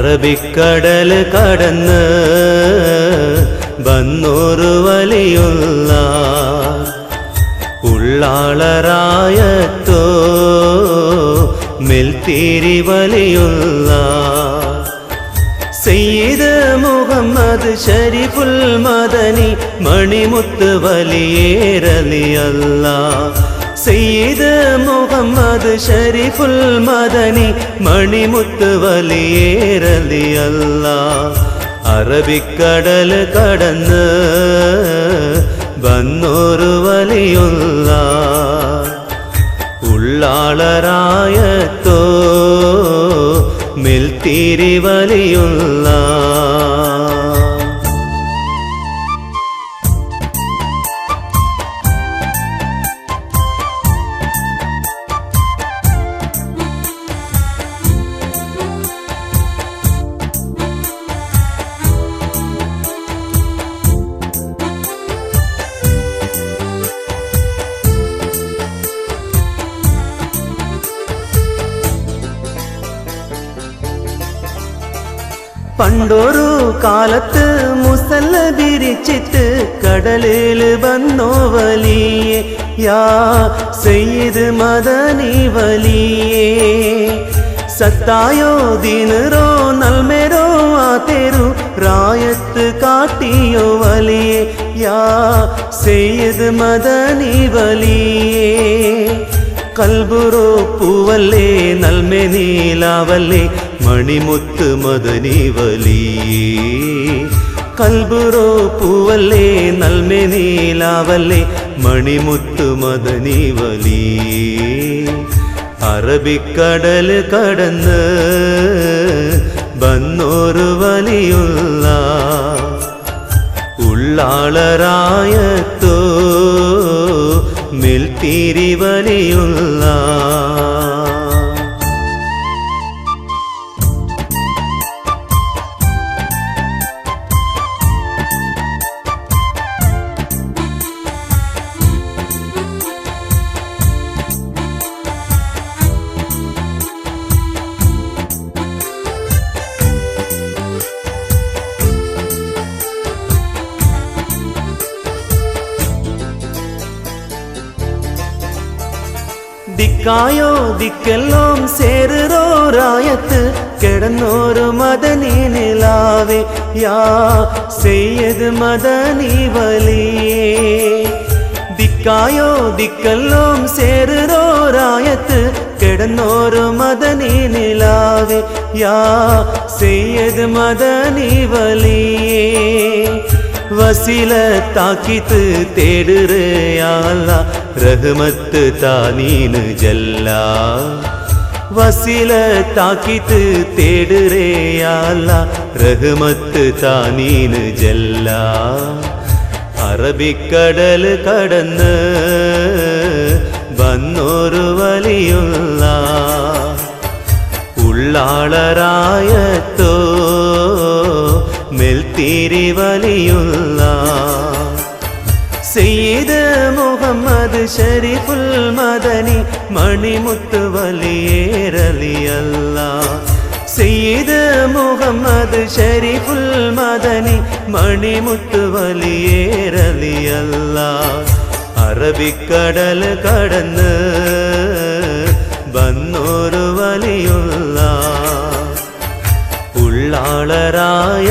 അറബിക്കടൽ കടന്ന് വന്നൊരു വലിയുള്ള ഉള്ളാളറായത്തോ മെൽത്തിരി വലിയുള്ള സയ്യിദ് മുഹമ്മദ് ഷരീഫുൽ മദനി മണിമുത്ത് വലിയേറലിയല്ല സയ്യിദ് മുഹമ്മദ് ഷരീഫുൽ മദനി മണിമുത്ത് വലിയേറലിയല്ല അറബിക്കടൽ കടന്ന് വന്നൊരു വലിയുള്ള ഉള്ളാളറായത്തോ മെൽത്തിരി വലിയുള്ള പണ്ടൊരു കാലത്ത് മുസല്ല വിരിച്ചിട്ട് കടലിൽ വന്നോ വലിയേ യാ സയ്യിദ് മദനി വലിയേ സത്തായോ ദിനറോ നൽമേരോ ആതേരു റായത്ത് കാട്ടിയോ വലിയേ യാ സയ്യിദ് മദനി വലിയേ കൽബുറോ പൂവല്ലേ നൽമെ നീലാവല്ലേ മണിമുത്ത് മദനി വലിയേ കൽബുറോ പൂവല്ലേ നൽമെ നീലാവല്ലേ മണിമുത്ത് മദനി വലിയേ അറബിക്കടൽ കടന്ന് വന്നൊരു വലിയുള്ള ഉള്ളാളറായത്തോ മെൽത്തിരി വലിയുള്ള ദിക്കായോ ദിക്കെല്ലാം സേറോ റായത്ത് കിടന്നോരു മദനി നിലാവേ യാ സയ്യിദ് മദനി വലിയേ ദിക്കായോ ദിക്കെല്ലാം സേറോ റായത്ത് കിടന്നോരു മദനി നിലാവേ യാ സയ്യിദ് മദനി വലിയേ വസിലത്താക്കിത്ത് തേടുറയാല റഹ്മത്ത് താനീന് ജല്ല വസിലത്താക്കിത്ത് തേടുറയാല റഹ്മത്ത് താനീന് ജല്ല അറബിക്കടൽ കടന്ന് വന്നൊരു വലിയുള്ള ഉള്ളാളറായത്തോ മെൽത്തിരി വലിയുള്ള സയ്യിദ് മുഹമ്മദ് ഷരീഫുൽ മദനി മണിമുത്ത് വലിയേറലിയല്ല സയ്യിദ് മുഹമ്മദ് ഷരീഫുൽ മദനി മണിമുത്ത് വലിയേറലിയല്ല അറബിക്കടൽ കടന്ന് വന്നൊരു വലിയുള്ള ഉള്ളാളറായ